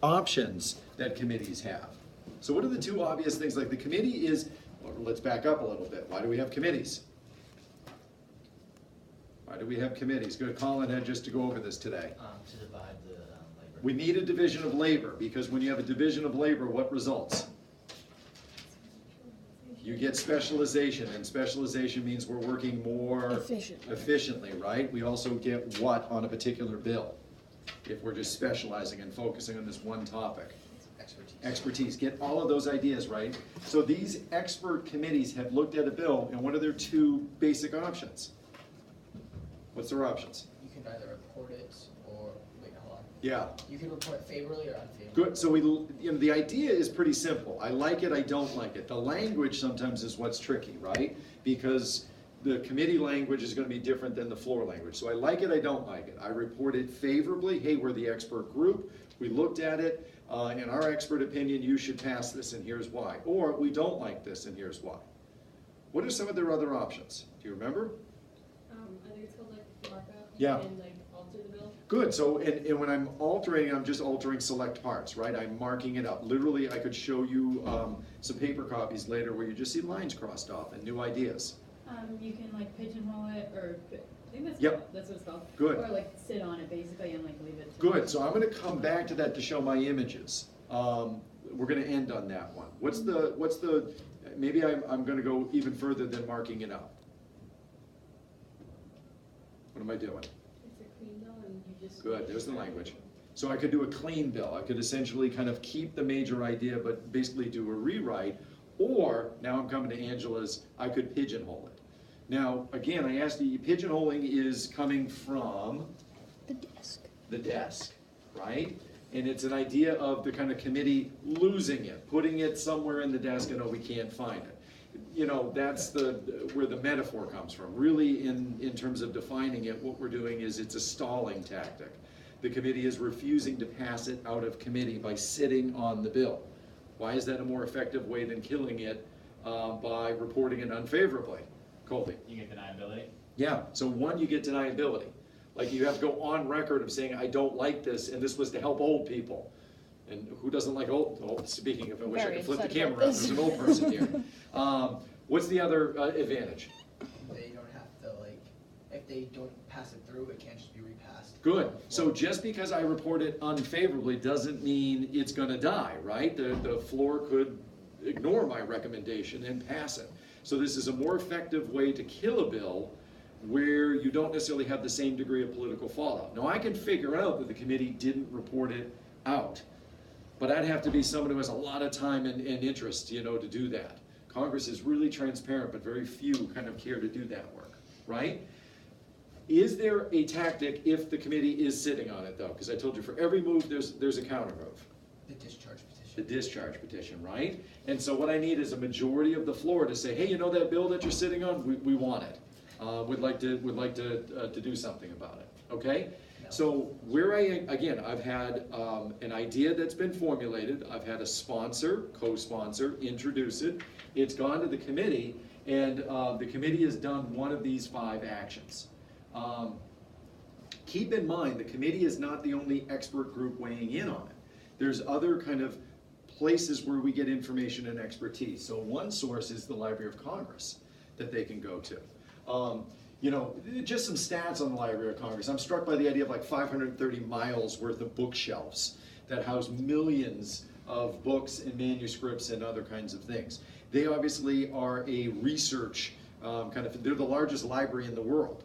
options that committees have. So what are the two obvious things? Like the committee is, well, let's back up a little bit. Why do we have committees? Why do we have committees? Good, Colin had just to go over this today. To divide the labor. We need a division of labor, because when you have a division of labor, what results? You get specialization, and specialization means we're working more efficiently, right? We also get what on a particular bill, if we're just specializing and focusing on this one topic. Expertise. Get all of those ideas, right? So these expert committees have looked at a bill, and what are their two basic options? What's their options? You can either report it or, wait, hold on. Yeah. You can report it favorably or unfavorably. Good, so the idea is pretty simple. I like it, I don't like it. The language sometimes is what's tricky, right? Because the committee language is gonna be different than the floor language. So I like it, I don't like it. I report it favorably, hey, we're the expert group, we looked at it, in our expert opinion, you should pass this and here's why. Or we don't like this and here's why. What are some of their other options? Do you remember? I think it's called like markup. Yeah. And like alter the bill. Good, so, and when I'm altering, I'm just altering select parts, right? I'm marking it up. Literally, I could show you some paper copies later where you just see lines crossed off and new ideas. You can like pigeonhole it, or I think that's Yep. that's what it's called. Good. Or like sit on it basically and like leave it. Good, so I'm gonna come back to that to show my images. We're gonna end on that one. What's the, maybe I'm gonna go even further than marking it up. What am I doing? It's a clean bill and you just. Good, there's the language. So I could do a clean bill. I could essentially kind of keep the major idea, but basically do a rewrite. Or, now I'm coming to Angela's, I could pigeonhole it. Now, again, I asked you, pigeonholing is coming from The desk. the desk, right? And it's an idea of the kind of committee losing it, putting it somewhere in the desk and oh, we can't find it. You know, that's where the metaphor comes from. Really, in terms of defining it, what we're doing is it's a stalling tactic. The committee is refusing to pass it out of committee by sitting on the bill. Why is that a more effective way than killing it by reporting it unfavorably? Colby? You get deniability. Yeah, so one, you get deniability. Like you have to go on record of saying, I don't like this, and this was to help old people. And who doesn't like old, speaking of, I wish I could flip the camera around, there's an old person here. What's the other advantage? They don't have to, like, if they don't pass it through, it can't just be repassed. Good, so just because I report it unfavorably doesn't mean it's gonna die, right? The floor could ignore my recommendation and pass it. So this is a more effective way to kill a bill where you don't necessarily have the same degree of political fallout. Now I can figure out that the committee didn't report it out, but I'd have to be someone who has a lot of time and interest, you know, to do that. Congress is really transparent, but very few kind of care to do that work, right? Is there a tactic if the committee is sitting on it though? Because I told you for every move, there's a counter move. The discharge petition. The discharge petition, right? And so what I need is a majority of the floor to say, hey, you know that bill that you're sitting on? We want it. Would like to do something about it, okay? So where again, I've had an idea that's been formulated, I've had a sponsor, co-sponsor, introduce it, it's gone to the committee, and the committee has done one of these 5 actions. Keep in mind, the committee is not the only expert group weighing in on it. There's other kind of places where we get information and expertise. So one source is the Library of Congress that they can go to. You know, just some stats on the Library of Congress. I'm struck by the idea of like 530 miles worth of bookshelves that house millions of books and manuscripts and other kinds of things. They obviously are a research they're the largest library in the world.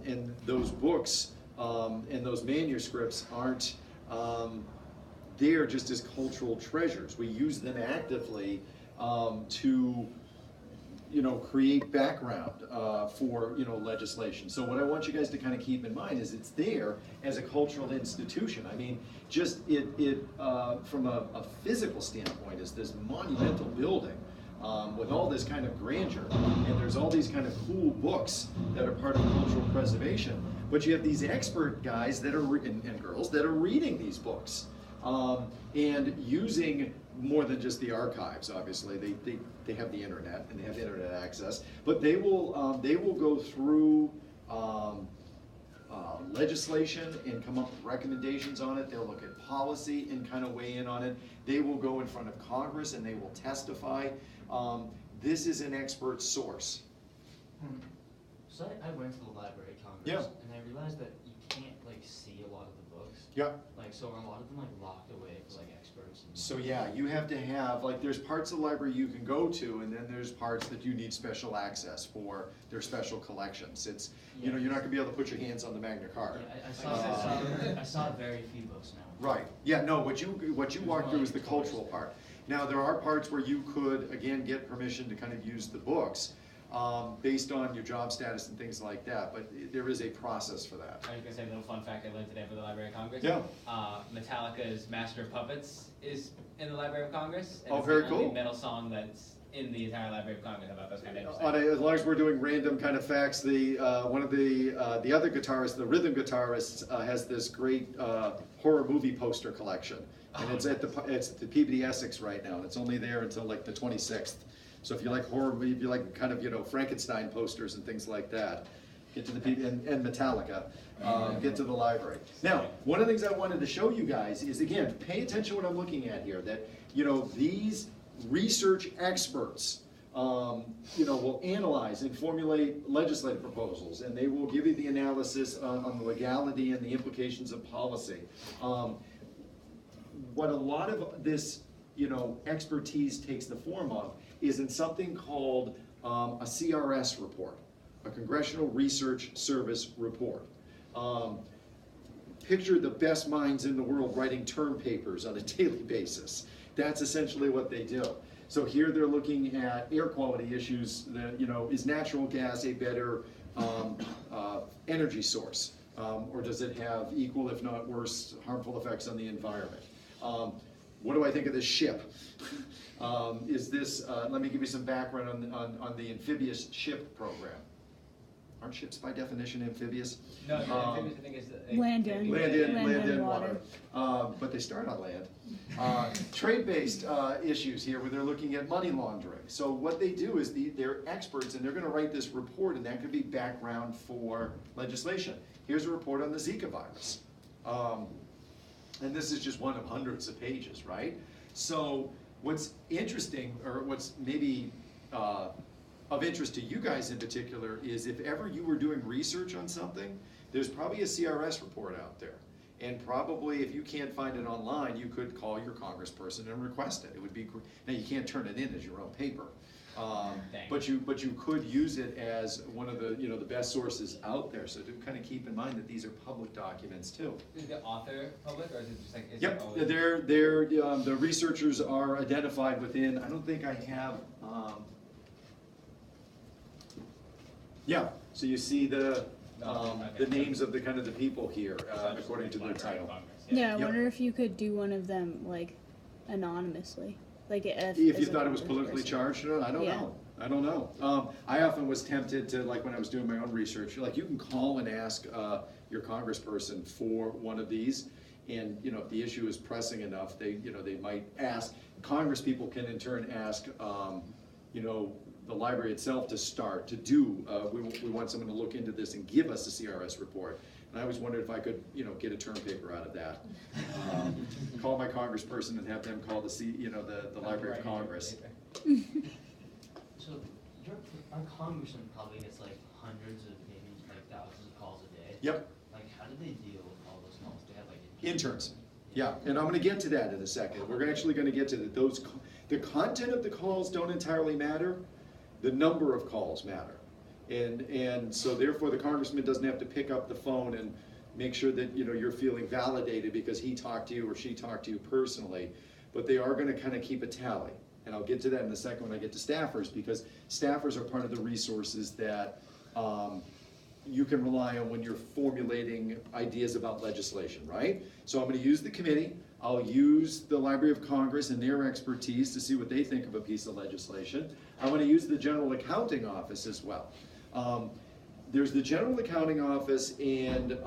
And those books and those manuscripts aren't there just as cultural treasures. We use them actively to create background for legislation. So what I want you guys to kind of keep in mind is it's there as a cultural institution. I mean, just from a physical standpoint, is this monumental building with all this kind of grandeur, and there's all these kind of cool books that are part of cultural preservation. But you have these expert guys that are and girls that are reading these books and using more than just the archives. Obviously, they have the internet and they have internet access, but they will go through legislation and come up with recommendations on it. They'll look at policy and kind of weigh in on it. They will go in front of Congress and they will testify. This is an expert source. So I went to the Library of Congress. Yeah. And I realized that you can't like see a lot of the books. Yeah. Like, so are a lot of them like locked away for like experts and. So yeah, you have to have, like, there's parts of the library you can go to, and then there's parts that you need special access for their special collections. It's, you know, you're not gonna be able to put your hands on the Magna Carta. Yeah, I saw very few books now. Right, yeah, no, what you walked through is the cultural part. Now, there are parts where you could, again, get permission to kind of use the books, based on your job status and things like that, but there is a process for that. I was gonna say a little fun fact I learned today for the Library of Congress. Yeah. Metallica's Master of Puppets is in the Library of Congress. And Oh, it's very the cool. only metal song that's in the entire Library of Congress. I thought that was kind of interesting. As long as we're doing random kind of facts, one of the other guitarists, the rhythm guitarist, has this great horror movie poster collection, and it's at the Peabody Essex right now, and it's only there until like the 26th. So if you like horror, if you like kind of, you know, Frankenstein posters and things like that, get to the Peabody and Metallica, get to the library. Now, one of the things I wanted to show you guys is, again, pay attention to what I'm looking at here. That, you know, these research experts, you know, will analyze and formulate legislative proposals, and they will give you the analysis on the legality and the implications of policy. What a lot of this, you know, expertise takes the form of is in something called a CRS report, a Congressional Research Service report. Picture the best minds in the world writing term papers on a daily basis. That's essentially what they do. So here they're looking at air quality issues. That, you know, is natural gas a better energy source, or does it have equal, if not worse, harmful effects on the environment? What do I think of this ship? Is this? Let me give you some background on the amphibious ship program. Aren't ships by definition amphibious? No, the amphibious, I think is the. Land in. Land in, Land land and in, water. But they start on land. Trade-based issues here where they're looking at money laundering. So what they do is they're experts and they're gonna write this report, and that could be background for legislation. Here's a report on the Zika virus. And this is just one of hundreds of pages, right? So what's interesting, or what's maybe of interest to you guys in particular, is if ever you were doing research on something, there's probably a CRS report out there. And probably if you can't find it online, you could call your congressperson and request it. It would be, now you can't turn it in as your own paper. But you could use it as one of the, you know, the best sources out there. So do kind of keep in mind that these are public documents too. Is the author public, or is it just like? Is Yep, it always- the researchers are identified within, I don't think I have, yeah, so you see the names of the kind of the people here, according to their Library of title. Congress, Yeah, I Yep. wonder if you could do one of them like anonymously, like If as you a thought it was Congress politically person. charged or not, I don't Yeah. know. I don't know. I often was tempted to, like when I was doing my own research, like you can call and ask your congressperson for one of these. And, you know, if the issue is pressing enough, they might ask. Congress people can in turn ask, you know, the library itself to do, we want someone to look into this and give us a CRS report. And I always wondered if I could, you know, get a term paper out of that. Call my congressperson and have them call the Library of Congress. So our congressman probably gets like hundreds of, maybe like thousands of calls a day. Yep, Like, how do they deal with all those calls? Do they have like interns. Yeah, and I'm gonna get to that in a second. We're actually gonna get to that. The content of the calls don't entirely matter, the number of calls matter. And so therefore the congressman doesn't have to pick up the phone and make sure that, you know, you're feeling validated because he talked to you or she talked to you personally, but they are gonna kind of keep a tally. And I'll get to that in a second when I get to staffers, because staffers are part of the resources that you can rely on when you're formulating ideas about legislation, right? So I'm gonna use the committee, I'll use the Library of Congress and their expertise to see what they think of a piece of legislation. I'm gonna use the General Accounting Office as well. There's the General Accounting Office, and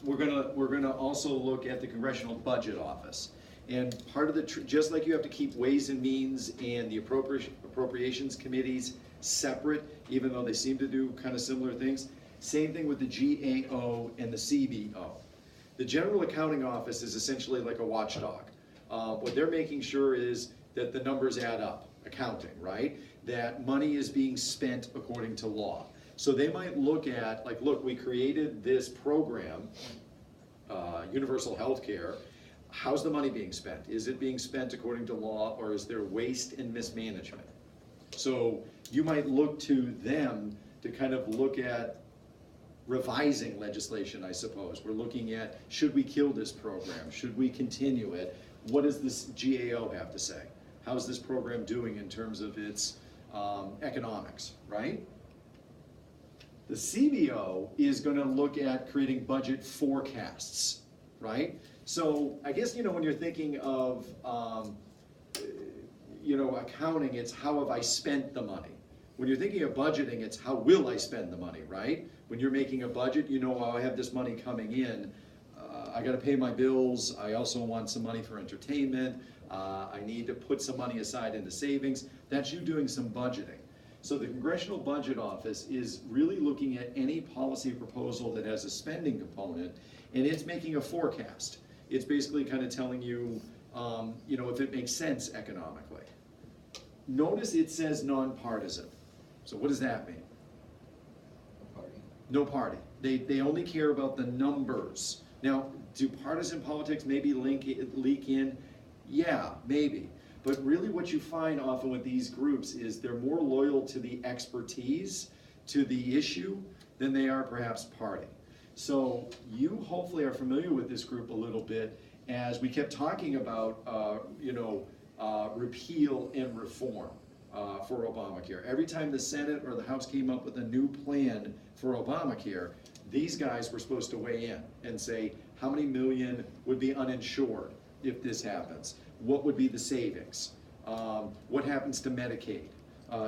we're gonna also look at the Congressional Budget Office. And part of the, just like you have to keep Ways and Means and the Appropriations Committees separate, even though they seem to do kind of similar things, same thing with the GAO and the CBO. The general accounting office is essentially like a watchdog. What they're making sure is that the numbers add up, accounting, right? That money is being spent according to law. So they might look at, like, look, we created this program, universal health care. How's the money being spent? Is it being spent according to law, or is there waste and mismanagement? So you might look to them to kind of look at revising legislation, I suppose. We're looking at, should we kill this program? Should we continue it? What does this GAO have to say? How's this program doing in terms of its economics, right? The CBO is gonna look at creating budget forecasts, right? So I guess, when you're thinking of, accounting, it's how have I spent the money? When you're thinking of budgeting, it's how will I spend the money, right? When you're making a budget, I have this money coming in, I gotta pay my bills, I also want some money for entertainment, I need to put some money aside into savings. That's you doing some budgeting. So the Congressional Budget Office is really looking at any policy proposal that has a spending component, and it's making a forecast. It's basically kind of telling you, if it makes sense economically. Notice it says nonpartisan. So what does that mean? Party. No party. They only care about the numbers. Now, do partisan politics maybe leak in? Yeah, maybe. But really what you find often with these groups is they're more loyal to the expertise, to the issue, than they are perhaps party. So you hopefully are familiar with this group a little bit as we kept talking about, repeal and reform for Obamacare. Every time the Senate or the House came up with a new plan for Obamacare, these guys were supposed to weigh in and say, how many million would be uninsured if this happens? What would be the savings? What happens to Medicaid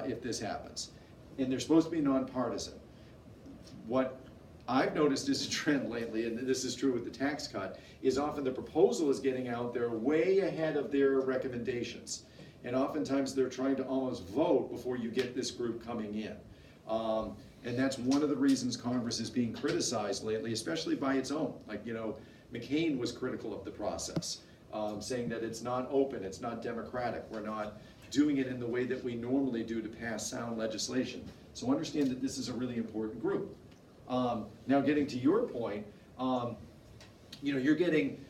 if this happens? And they're supposed to be nonpartisan. What I've noticed is a trend lately, and this is true with the tax cut, is often the proposal is getting out there way ahead of their recommendations. And oftentimes they're trying to almost vote before you get this group coming in. And that's one of the reasons Congress is being criticized lately, especially by its own. Like, McCain was critical of the process, saying that it's not open, it's not democratic, we're not doing it in the way that we normally do to pass sound legislation. So understand that this is a really important group. Now getting to your point, you're getting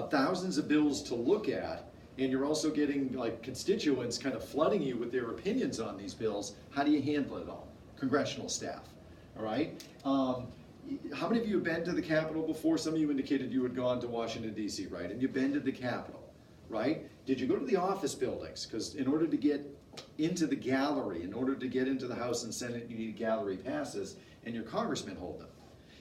thousands of bills to look at, and you're also getting constituents kind of flooding you with their opinions on these bills. How do you handle it all? Congressional staff, all right? How many of you have been to the Capitol before? Some of you indicated you had gone to Washington, D.C., right? And you've been to the Capitol, right? Did you go to the office buildings? Because in order to get into the gallery, in order to get into the House and Senate, you need gallery passes, and your congressmen hold them.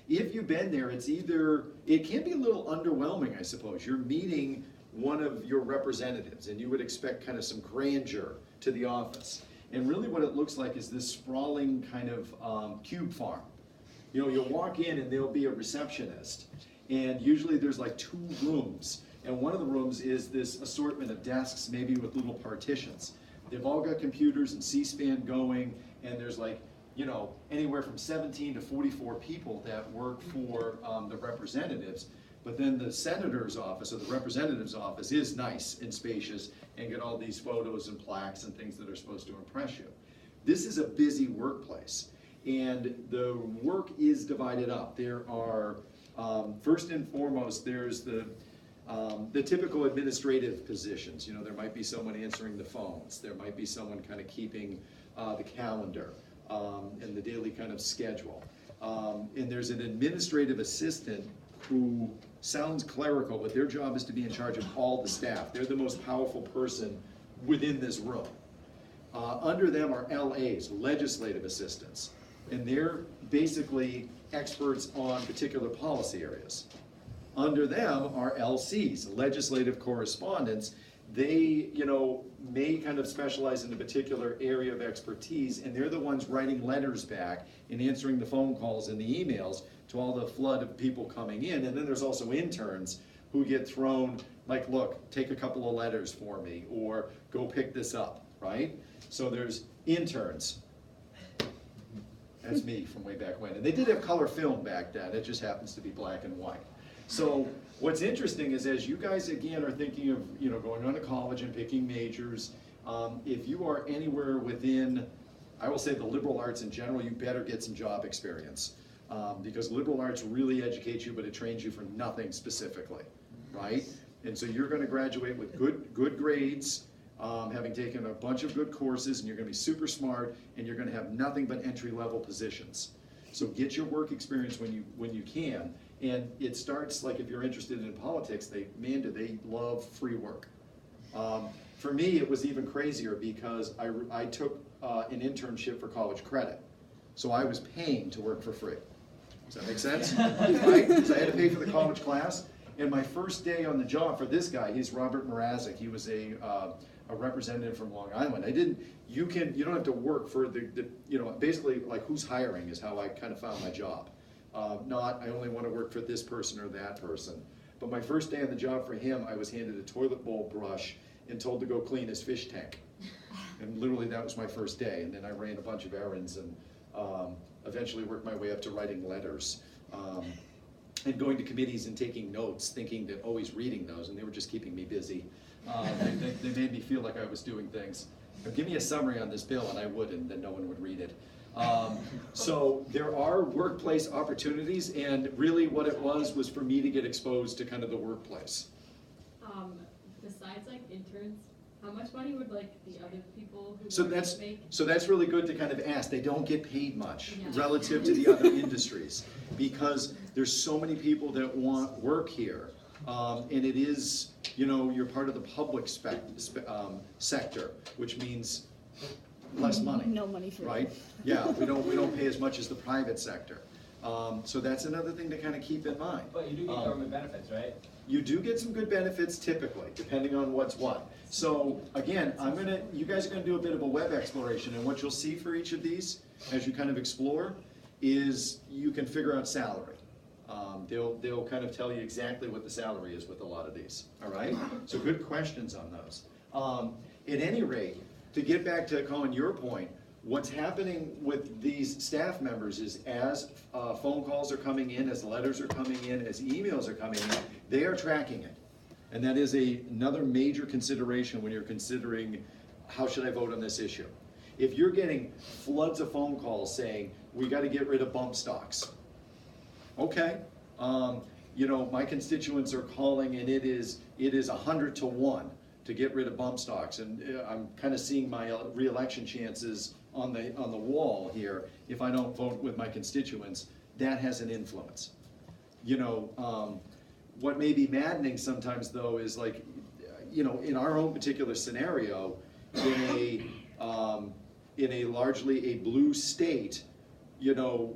If you've been there, it can be a little underwhelming, I suppose. You're meeting one of your representatives, and you would expect kind of some grandeur to the office. And really what it looks like is this sprawling kind of cube farm. You'll walk in and there'll be a receptionist, and usually there's like 2 rooms, and one of the rooms is this assortment of desks, maybe with little partitions. They've all got computers and C-SPAN going, and there's anywhere from 17 to 44 people that work for the representatives. But then the senator's office or the representative's office is nice and spacious and get all these photos and plaques and things that are supposed to impress you. This is a busy workplace, and the work is divided up. There are, first and foremost, there's the typical administrative positions. There might be someone answering the phones. There might be someone kind of keeping the calendar and the daily kind of schedule. And there's an administrative assistant who sounds clerical, but their job is to be in charge of all the staff. They're the most powerful person within this room. Under them are LAs, legislative assistants, and they're basically experts on particular policy areas. Under them are LCs, legislative correspondents. They, may kind of specialize in a particular area of expertise, and they're the ones writing letters back and answering the phone calls and the emails to all the flood of people coming in. And then there's also interns who get thrown, like, look, take a couple of letters for me, or go pick this up, right? So there's interns. That's me from way back when. And they did have color film back then, it just happens to be black and white. So what's interesting is as you guys again are thinking of, you know, going on to college and picking majors, if you are anywhere within, I will say the liberal arts in general, you better get some job experience. Because liberal arts really educates you, but it trains you for nothing specifically, right? And so you're gonna graduate with good grades, having taken a bunch of good courses, and you're gonna be super smart, and you're gonna have nothing but entry-level positions. So get your work experience when you can, and it starts, like if you're interested in politics, do they love free work. For me, it was even crazier because I took an internship for college credit. So I was paying to work for free. Does that make sense? Right? So I had to pay for the college class. And my first day on the job for this guy, he's Robert Mrazek. He was a representative from Long Island. You don't have to work for basically like who's hiring is how I kind of found my job. Not, I only want to work for this person or that person. But my first day on the job for him, I was handed a toilet bowl brush and told to go clean his fish tank. And literally that was my first day. And then I ran a bunch of errands and eventually worked my way up to writing letters. And going to committees and taking notes, thinking that always reading those, and they were just keeping me busy. They made me feel like I was doing things. But give me a summary on this bill and I would, and then no one would read it. So there are workplace opportunities, and really what it was for me to get exposed to kind of the workplace. Besides like interns, how much money would like the other people who So work that's make? so that's really good to kind of ask. They don't get paid much Yeah. relative to the other industries because there's so many people that want work here, and it is, you know, you're part of the public sector, which means less money. No money for Right? Yeah, we don't pay as much as the private sector. So that's another thing to kind of keep in mind. But you do get government benefits, right? You do get some good benefits typically, depending on what's what. So again, you guys are gonna do a bit of a web exploration, and what you'll see for each of these, as you kind of explore, is you can figure out salary. They'll kind of tell you exactly what the salary is with a lot of these, all right? So good questions on those. At any rate, to get back to Colin, your point, what's happening with these staff members is as phone calls are coming in, as letters are coming in, as emails are coming in, they are tracking it. And that is another major consideration when you're considering how should I vote on this issue. If you're getting floods of phone calls saying, we gotta get rid of bump stocks. Okay, you know, my constituents are calling and it is 100 to 1 to get rid of bump stocks. And I'm kind of seeing my re-election chances on the wall here if I don't vote with my constituents. That has an influence. You know, what may be maddening sometimes though is like, you know, in our own particular scenario, in a largely a blue state, you know,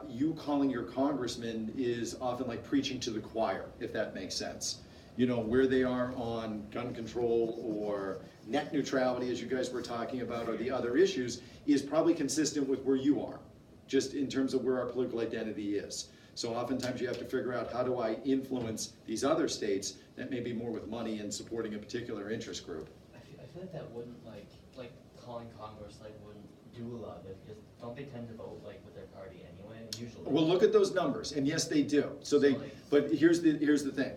you calling your congressman is often like preaching to the choir, if that makes sense. You know, where they are on gun control or net neutrality, as you guys were talking about, or the other issues, is probably consistent with where you are, just in terms of where our political identity is. So oftentimes you have to figure out, how do I influence these other states that may be more with money and supporting a particular interest group? I feel like that wouldn't like calling Congress like wouldn't do a lot of it, because don't they tend to vote like with their party anyway, usually? Well, look at those numbers, and yes, they do. So they, but here's the thing.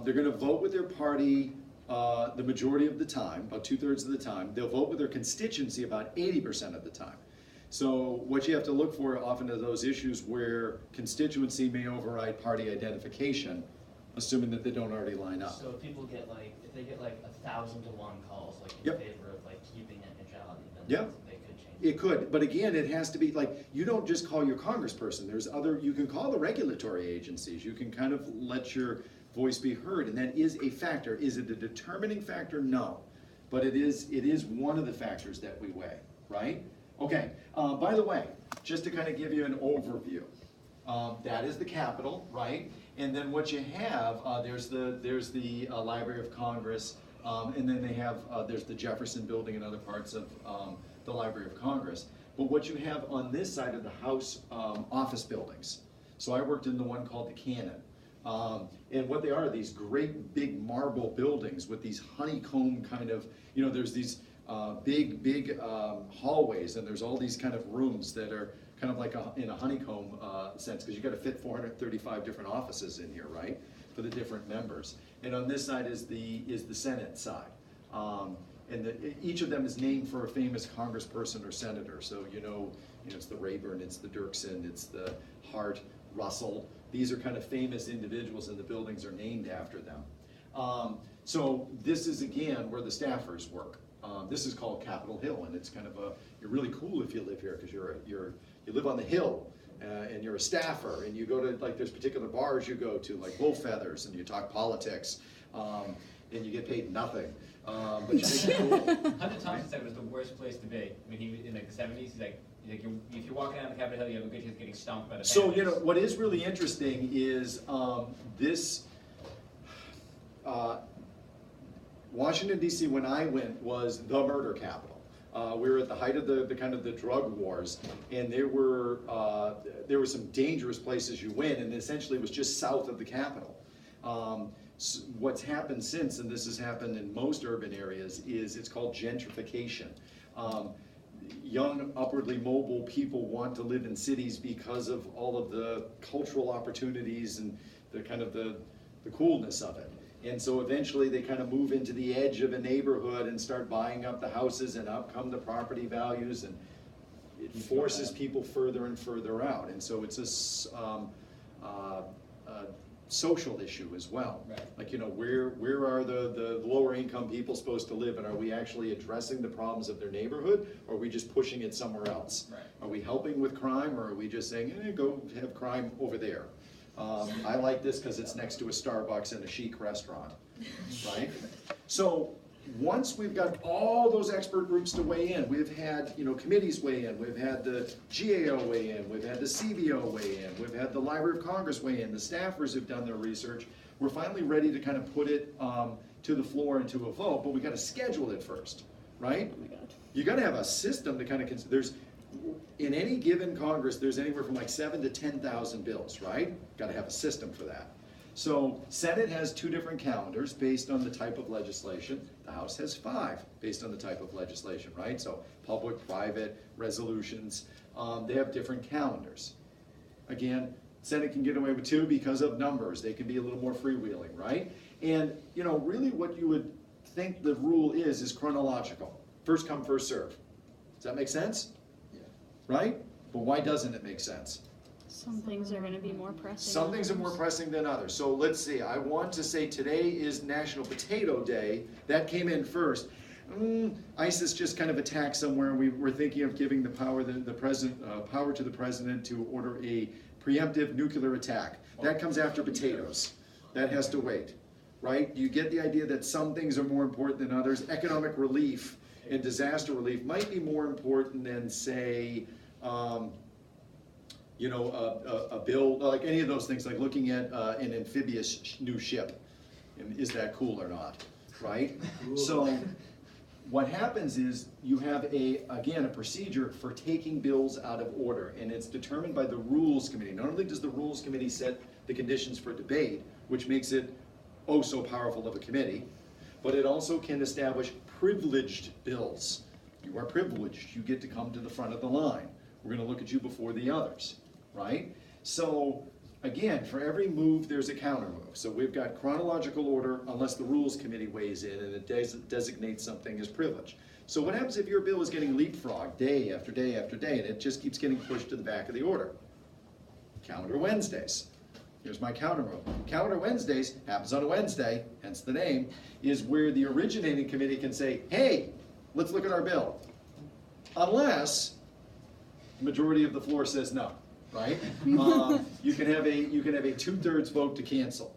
They're gonna vote with their party the majority of the time, about 2/3 of the time. They'll vote with their constituency about 80% of the time. So what you have to look for often are those issues where constituency may override party identification, assuming that they don't already line up. So if people get like, if they get like 1,000 to 1 calls like in Yep. favor of like keeping net neutrality, then Yep. they could change. It could, but again, it has to be like, you don't just call your congressperson. There's you can call the regulatory agencies. You can kind of let your voice be heard, and that is a factor. Is it a determining factor? No, but it is one of the factors that we weigh, right? Okay, by the way, just to kind of give you an overview, that is the Capitol, right? And then what you have, there's the Library of Congress, and then they have, there's the Jefferson Building and other parts of the Library of Congress. But what you have on this side of the House office buildings. So I worked in the one called the Cannon. And what they are these great big marble buildings with these honeycomb kind of, you know, there's these big hallways, and there's all these kind of rooms that are kind of like in a honeycomb sense, because you gotta fit 435 different offices in here, right? For the different members. And on this side is the Senate side. Each of them is named for a famous congressperson or senator. So it's the Rayburn, it's the Dirksen, it's the Hart, Russell. These are kind of famous individuals, and the buildings are named after them. So this is again where the staffers work. This is called Capitol Hill, and it's kind of you're really cool if you live here because you live on the hill. And you're a staffer, and you go to, like, there's particular bars you go to, like Wolf Feathers, and you talk politics, and you get paid nothing. But you think you're cool. Hunter Thompson said it was the worst place to be. I mean, he was in like the 70s. He's like if you're walking down the Capitol Hill, you have a good chance of getting stomped by the So, bandits. what is really interesting is this, Washington DC, when I went, was the murder capital. We were at the height of the kind of the drug wars, and there were some dangerous places you went, and essentially it was just south of the Capitol. What's happened since, and this has happened in most urban areas, is it's called gentrification. Young, upwardly mobile people want to live in cities because of all of the cultural opportunities and the kind of the coolness of it. And so eventually they kind of move into the edge of a neighborhood and start buying up the houses, and up come the property values, and it forces people further and further out. And so it's a social issue as well. Right. Like, where are the lower income people supposed to live, and are we actually addressing the problems of their neighborhood, or are we just pushing it somewhere else? Right. Are we helping with crime, or are we just saying, go have crime over there? I like this because it's next to a Starbucks and a chic restaurant, right? So once we've got all those expert groups to weigh in, we've had committees weigh in, we've had the GAO weigh in, we've had the CBO weigh in, we've had the Library of Congress weigh in, the staffers have done their research. We're finally ready to kind of put it to the floor and to a vote, but we got to schedule it first, right? Oh my God. You got to have a system to kind of consider. In any given Congress, there's anywhere from like 7,000 to 10,000 bills, right? Got to have a system for that. So Senate has 2 different calendars based on the type of legislation. The House has 5 based on the type of legislation, right? So public, private, resolutions, they have different calendars. Again, Senate can get away with 2 because of numbers. They can be a little more freewheeling, right? And really what you would think the rule is chronological. First come, first serve. Does that make sense? Right? But why doesn't it make sense? Some things are going to be more pressing. Some than things are more others. pressing than others. So let's see, I want to say today is National Potato Day. That came in first. ISIS just kind of attacked somewhere. We were thinking of giving the power to the president to order a preemptive nuclear attack. That comes after potatoes. That has to wait, right? You get the idea that some things are more important than others. Economic relief and disaster relief might be more important than, say, a bill, like any of those things, like looking at an amphibious new ship. And is that cool or not, right? So what happens is you have a procedure for taking bills out of order, and it's determined by the Rules Committee. Not only does the Rules Committee set the conditions for debate, which makes it oh so powerful of a committee, but it also can establish privileged bills. You are privileged, you get to come to the front of the line. We're gonna look at you before the others, right? So again, for every move, there's a counter move. So we've got chronological order unless the Rules Committee weighs in and it designates something as privileged. So what happens if your bill is getting leapfrogged day after day after day and it just keeps getting pushed to the back of the order? Counter Wednesdays. Here's my counter move. Counter Wednesdays happens on a Wednesday, hence the name, is where the originating committee can say, hey, let's look at our bill. Unless the majority of the floor says no, right? You can have a 2/3 vote to cancel.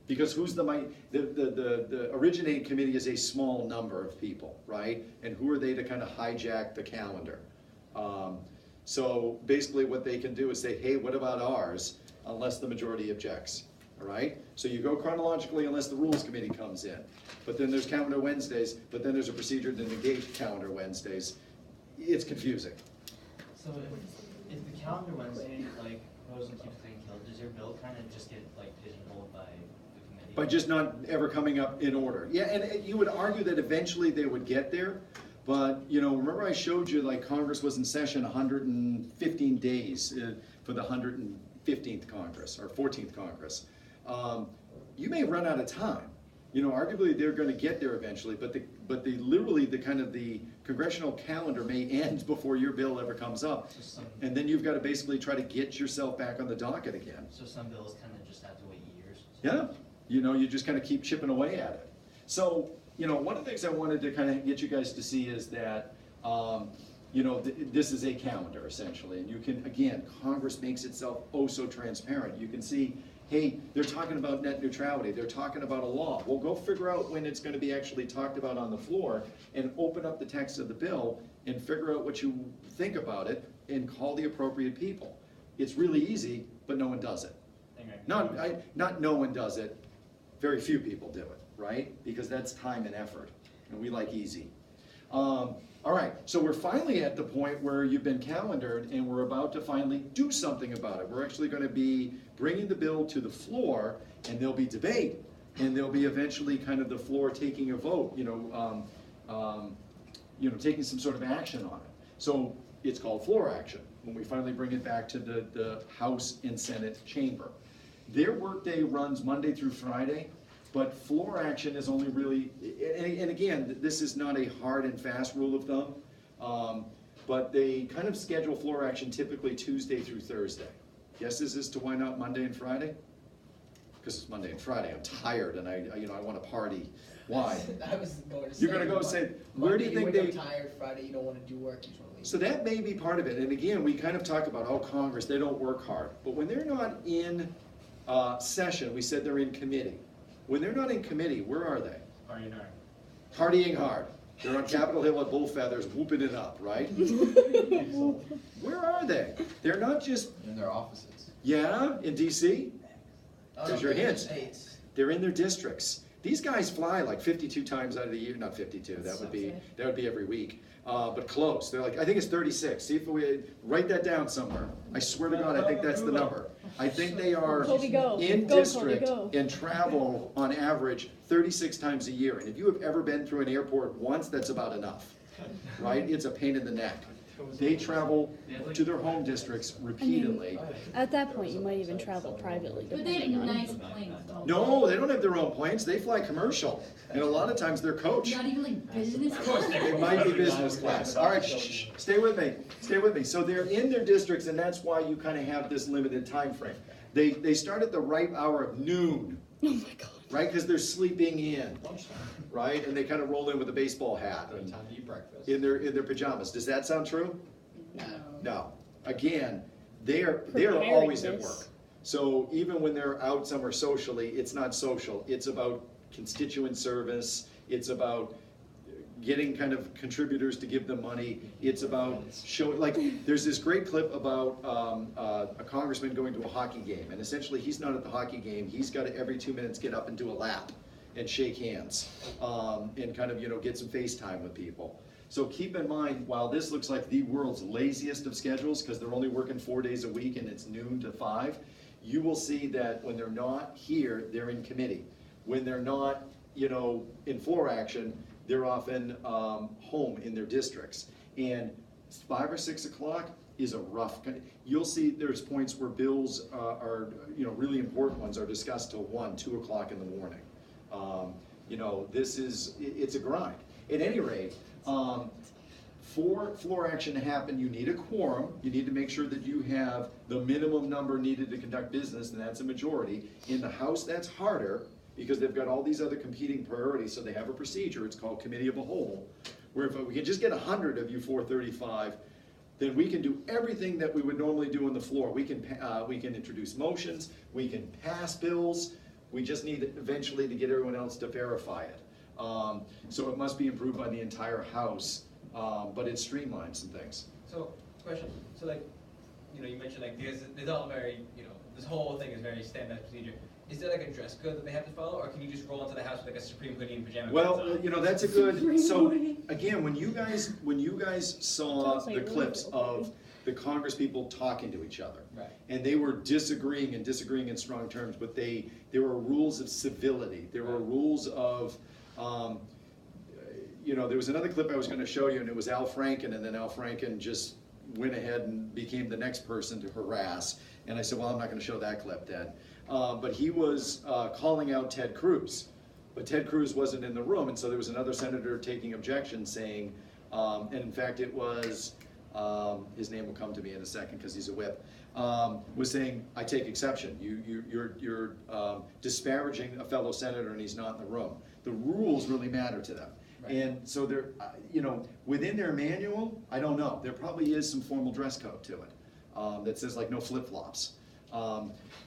Because who's the originating committee is a small number of people, right? And who are they to kind of hijack the calendar? So basically what they can do is say, hey, what about ours? Unless the majority objects, all right? So you go chronologically unless the Rules Committee comes in. But then there's Calendar Wednesdays, but then there's a procedure to negate Calendar Wednesdays. It's confusing. So if the calendar Wednesday, like, goes and keeps getting killed, does your bill kind of just get, like, pigeonholed by the committee? By just not ever coming up in order. Yeah, and you would argue that eventually they would get there, But, you know, remember I showed you like Congress was in session 115 days for the 115th Congress, or 14th Congress. You may run out of time. You know, arguably they're gonna get there eventually, but literally the kind of the congressional calendar may end before your bill ever comes up. So some, And then you've gotta basically try to get yourself back on the docket again. so some bills kind of just have to wait years. Yeah, you know, you just kind of keep chipping away at it. So, you know, one of the things I wanted to kind of get you guys to see is that, you know, this is a calendar essentially, and you can, again, Congress makes itself oh so transparent. You can see, hey, they're talking about net neutrality, they're talking about a law. Well, go figure out when it's gonna be actually talked about on the floor and open up the text of the bill and figure out what you think about it and call the appropriate people. It's really easy, but no one does it. Not no one does it, very few people do it, right? Because that's time and effort, and we like easy. All right, so we're finally at the point where you've been calendared and we're about to finally do something about it. We're actually gonna be bringing the bill to the floor and there'll be debate and there'll be eventually kind of the floor taking a vote, taking some sort of action on it. So it's called floor action when we finally bring it back to the House and Senate chamber. Their workday runs Monday through Friday, but floor action is only really, and again, this is not a hard and fast rule of thumb, but they kind of schedule floor action typically Tuesday through Thursday. Guesses as to why not Monday and Friday? Because it's Monday and Friday, I'm tired and I want to party. Why? I was going to say. You're gonna go say, where do you think Monday, they? wake up tired, Friday, you don't wanna do work, you just wanna leave. So that may be part of it, and again, we kind of talk about, oh, Congress, they don't work hard. But when they're not in session, we said they're in committee. When they're not in committee, where are they? Party hard. Partying hard. They're on Capitol Hill at bull feathers, whooping it up, right? Where are they? They're not just, In their offices. yeah, in DC? Oh, There's no, your they're in the hint. States. They're in their districts. These guys fly like 52 times out of the year, not 52, that would be every week. But close, they're like, I think it's 36, see if we, write that down somewhere. I swear to God, I think that's the number. I think they are Colby, go. in Go, Colby, district go. and travel on average 36 times a year. And if you have ever been through an airport once, that's about enough, right? It's a pain in the neck. They travel to their home districts repeatedly. At that point, you might even travel privately, But they depending have on. nice planes, though. No, they don't have their own planes, they fly commercial. And a lot of times they're coach. Not even like business class. It might be business class. All right, stay with me, stay with me. So they're in their districts, and that's why you kind of have this limited time frame. They start at the ripe hour of noon, Oh my God. right? Because they're sleeping in, right? And they kind of roll in with a baseball hat and Time to eat breakfast. in their pajamas. Does that sound true? No. Again, they're Preparing always at this. work. So even when they're out somewhere socially, it's not social. It's about constituent service. It's about getting kind of contributors to give them money. It's about showing, like, there's this great clip about a congressman going to a hockey game, and essentially he's not at the hockey game. He's got to every 2 minutes get up and do a lap and shake hands and kind of, get some FaceTime with people. So keep in mind, while this looks like the world's laziest of schedules, because they're only working 4 days a week and it's noon to 5, you will see that when they're not here, they're in committee. When they're not, in floor action, they're often home in their districts. And 5 or 6 o'clock is a rough, you'll see there's points where bills are, really important ones are discussed till 1, 2 o'clock in the morning. It's a grind. At any rate, for floor action to happen, you need a quorum. You need to make sure that you have the minimum number needed to conduct business, and that's a majority. In the House, that's harder, because they've got all these other competing priorities, so they have a procedure. It's called Committee of the Whole, where if we can just get 100 of you 435, then we can do everything that we would normally do on the floor. We can introduce motions, we can pass bills. We just need eventually to get everyone else to verify it. So it must be improved by the entire House, but it streamlines some things. So, question, so you mentioned there's all very, this whole thing is very standard procedure. Is there a dress code that they have to follow, or can you just roll into the house with a Supreme hoodie and pajama Well, pants on? that's a good, so again, when you guys saw Talks like the really clips good. of the Congress people talking to each other. Right. And they were disagreeing in strong terms, but there were rules of civility. There were rules of, you know, there was another clip I was gonna show you, and it was Al Franken, and then Al Franken just went ahead and became the next person to harass. And I said, well, I'm not gonna show that clip then. But he was calling out Ted Cruz. But Ted Cruz wasn't in the room, and so there was another senator taking objection saying, and in fact it was, his name will come to me in a second because he's a whip, was saying, I take exception. You're disparaging a fellow senator and he's not in the room. The rules really matter to them. Right. And so there, you know, within their manual, I don't know, there probably is some formal dress code to it that says like no flip-flops.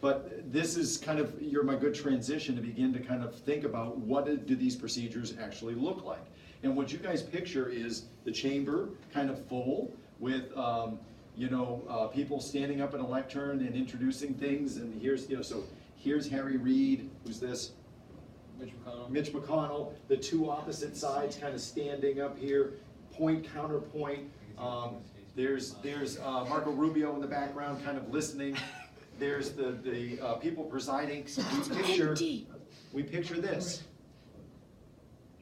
But this is kind of, you're my good transition to begin to kind of think about what do these procedures actually look like. And what you guys picture is the chamber kind of full with, you know, people standing up in a lectern and introducing things. And here's, you know, so here's Harry Reid, who's this? Mitch McConnell, the two opposite sides kind of standing up here, point, counterpoint. There's Marco Rubio in the background kind of listening. There's the people presiding. We picture this.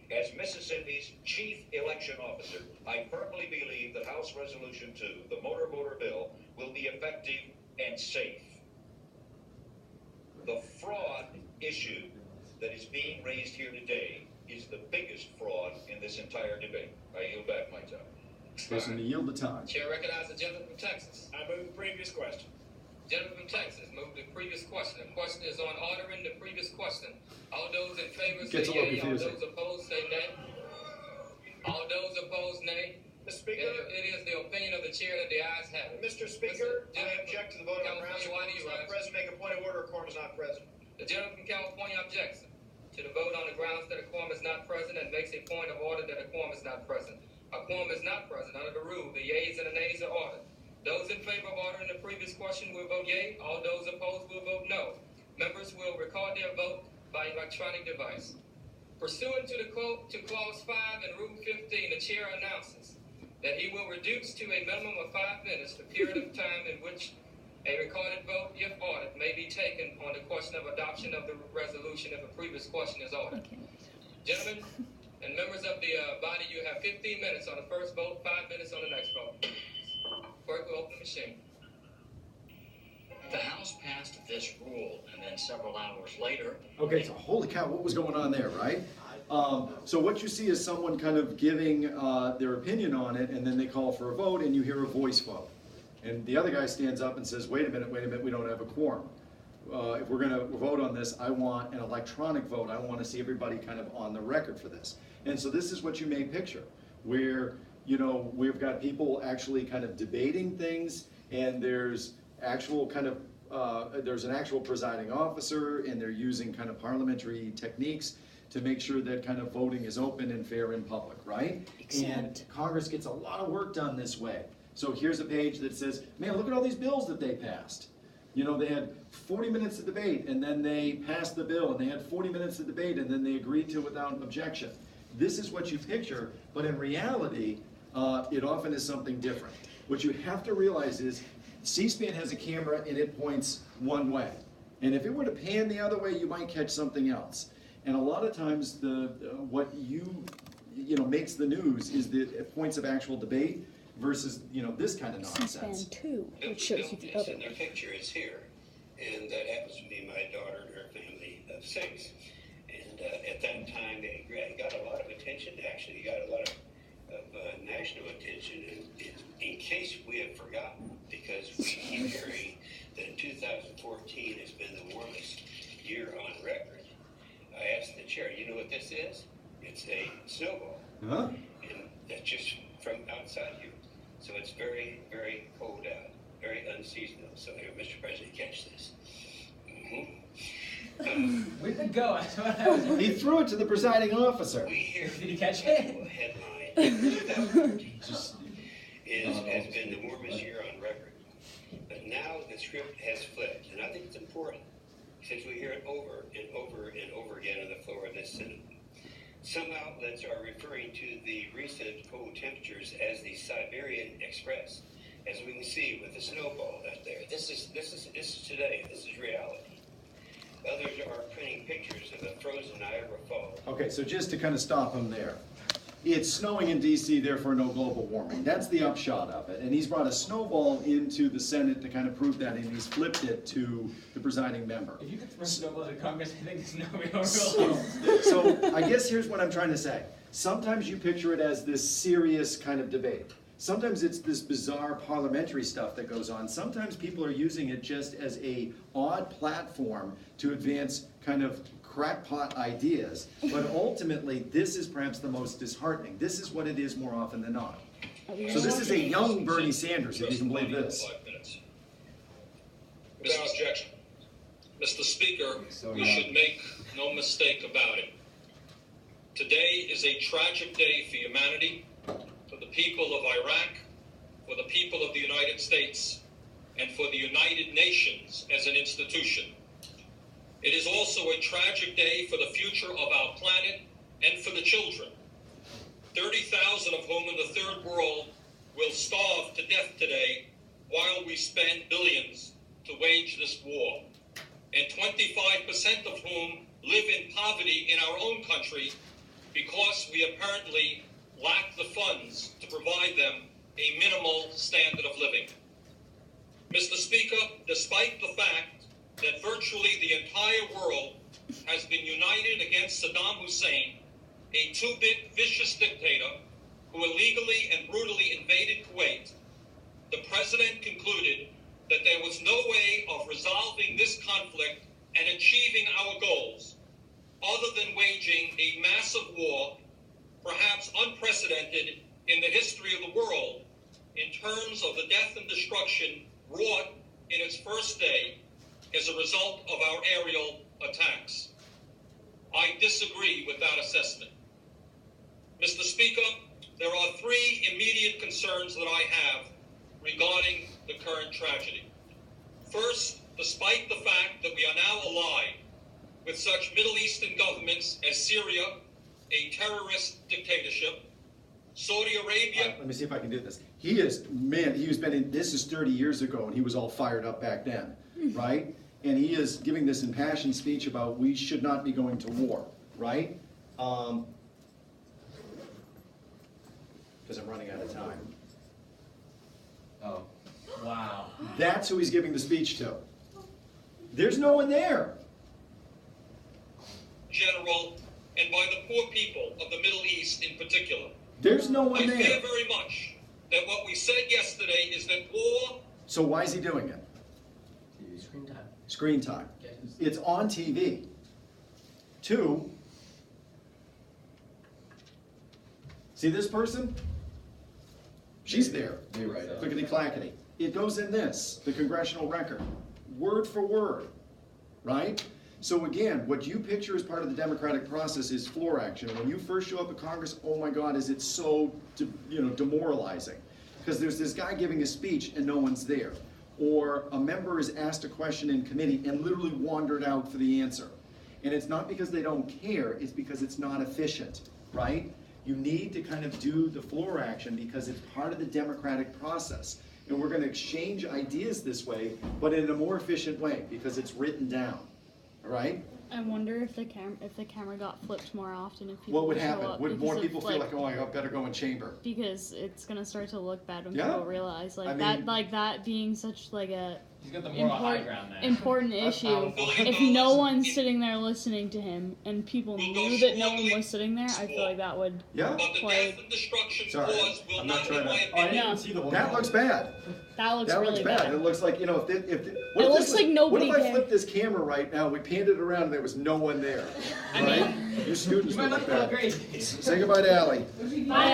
As Mississippi's chief election officer, I firmly believe that House Resolution 2, the motor voter bill, will be effective and safe. The fraud issue that is being raised here today is the biggest fraud in this entire debate. I yield back my time. Person to yield the time. Chair recognizes the gentleman from Texas. I move the previous question. Gentleman from Texas, move the previous question. The question is on ordering the previous question. All those in favor say Gets a little yea, all confusing. those opposed say nay. All those opposed nay. Mr. Speaker, It is the opinion of the chair that the ayes have it. Mr. Speaker, I object to the vote on grounds California, why do you quorum is not rise? present. Make a point of order. Quorum is not present. The gentleman from California objects to the vote on the grounds that a quorum is not present and makes a point of order that a quorum is not present. A quorum is not present under the rule. The yeas and the nays are ordered. Those in favor of ordering the previous question will vote yea. All those opposed will vote no. Members will record their vote by electronic device. Pursuant to clause 5 and rule 15, the chair announces that he will reduce to a minimum of 5 minutes the period of time in which a recorded vote, if ordered, may be taken on the question of adoption of the resolution if a previous question is ordered. Gentlemen and members of the body, you have 15 minutes on the first vote, 5 minutes on the next vote. Clerk will open the machine. The House passed this rule, and then several hours later. Okay, so holy cow, what was going on there, right? So what you see is someone kind of giving their opinion on it, and then they call for a vote, and you hear a voice vote. And the other guy stands up and says, wait a minute, we don't have a quorum. If we're gonna vote on this, I want an electronic vote. I wanna see everybody kind of on the record for this. And so this is what you may picture, where, you know, we've got people actually kind of debating things, and there's actual kind of, there's an actual presiding officer, and they're using kind of parliamentary techniques to make sure that kind of voting is open and fair in public, right? And Congress gets a lot of work done this way. So here's a page that says, man, look at all these bills that they passed. You know, they had 40 minutes of debate, and then they passed the bill, and they had 40 minutes of debate, and then they agreed to it without objection. This is what you picture, but in reality, it often is something different. What you have to realize is, C-SPAN has a camera and it points one way. And if it were to pan the other way, you might catch something else. And a lot of times, what you know makes the news is the points of actual debate versus, you know, this kind of nonsense. C-SPAN 2, which shows you the other And their picture is here, and that happens to be my daughter and her family of 6. And at that time, they got a lot of attention. Actually, got a lot of national attention. And in case we have forgotten, because we keep hearing that 2014 has been the warmest year on record, I asked the chair, you know what this is? It's a snowball. Huh? And that's just from outside here. So it's very, very cold out, very unseasonal. So here, Mr. President, catch this. Where'd it go? That's what I was He threw it to the presiding officer. We hear Did you catch it? a headline, 2014 has been the warmest year on record. But now the script has flipped, and I think it's important, since we hear it over and over and over again on the floor of this Senate. Some outlets are referring to the recent cold temperatures as the Siberian Express, as we can see with the snowball out there. This is today. This is reality. Others are printing pictures of the frozen Niagara Falls. Okay, so just to kind of stop him there. it's snowing in DC, therefore no global warming. That's the upshot of it. And he's brought a snowball into the Senate to kind of prove that, and he's flipped it to the presiding member. If you could throw snowballs at Congress, I think it's no real hope. So I guess here's what I'm trying to say. Sometimes you picture it as this serious kind of debate. Sometimes it's this bizarre parliamentary stuff that goes on. Sometimes people are using it just as a odd platform to advance kind of crackpot ideas. But ultimately, this is perhaps the most disheartening. This is what it is more often than not. So this is a young Bernie Sanders, if you can believe this. 5 minutes. Without objection. Mr. Speaker, we should make no mistake about it. Today is a tragic day for humanity, for the people of Iraq, for the people of the United States, and for the United Nations as an institution. It is also a tragic day for the future of our planet and for the children, 30,000 of whom in the third world will starve to death today while we spend billions to wage this war, and 25% of whom live in poverty in our own country because we apparently lack the funds to provide them a minimal standard of living. Mr. Speaker, despite the fact that virtually the entire world has been united against Saddam Hussein, a two-bit vicious dictator who illegally and brutally invaded Kuwait, the president concluded that there was no way of resolving this conflict and achieving our goals other than waging a massive war, perhaps unprecedented in the history of the world, in terms of the death and destruction wrought in its first day as a result of our aerial attacks. I disagree with that assessment. Mr. Speaker, there are three immediate concerns that I have regarding the current tragedy. First, despite the fact that we are now allied with such Middle Eastern governments as Syria, a terrorist dictatorship, Saudi Arabia. Let me see if I can do this. He is, man, he was been in, this is 30 years ago, and he was all fired up back then, right? And he is giving this impassioned speech about we should not be going to war, right? Because I'm running out of time. Oh, wow. That's who he's giving the speech to. There's no one there. General, and by the poor people of the Middle East in particular. There's no one I fear there. very much that what we said yesterday is that war. So why is he doing it? TV screen time. Screen time. Get his- It's on TV. Two, see this person? She's there. Clickety clackety. It goes in this, the congressional record, word for word, right? So again, what you picture as part of the democratic process is floor action. When you first show up at Congress, oh my God, is it so demoralizing? Because there's this guy giving a speech and no one's there. Or a member is asked a question in committee and literally wandered out for the answer. And it's not because they don't care, it's because it's not efficient, right? You need to kind of do the floor action because it's part of the democratic process. And we're going to exchange ideas this way, but in a more efficient way because it's written down. All right? I wonder if the camera got flipped more often, if people What would show happen? up Would more because of, people feel like, oh, I better go in chamber? because it's gonna start to look bad when Yeah. people realize I that mean- like that being such like a He's got the moral high ground there. important That's issue. powerful. If no one's sitting there listening to him and people knew that no one was sitting there, I feel like that would Yeah? But the Quite- death and destruction Sorry, caused will I'm not not, in trying my to- I opinion, didn't see the one. That looks bad. that looks That really looks bad. bad. It looks like, what It if this looks like was- nobody What if I cared. flipped this camera right now, we panned it around and there was no one there, I right? mean, Your students You would might look not feel bad. great. Say goodbye to Allie. Bye,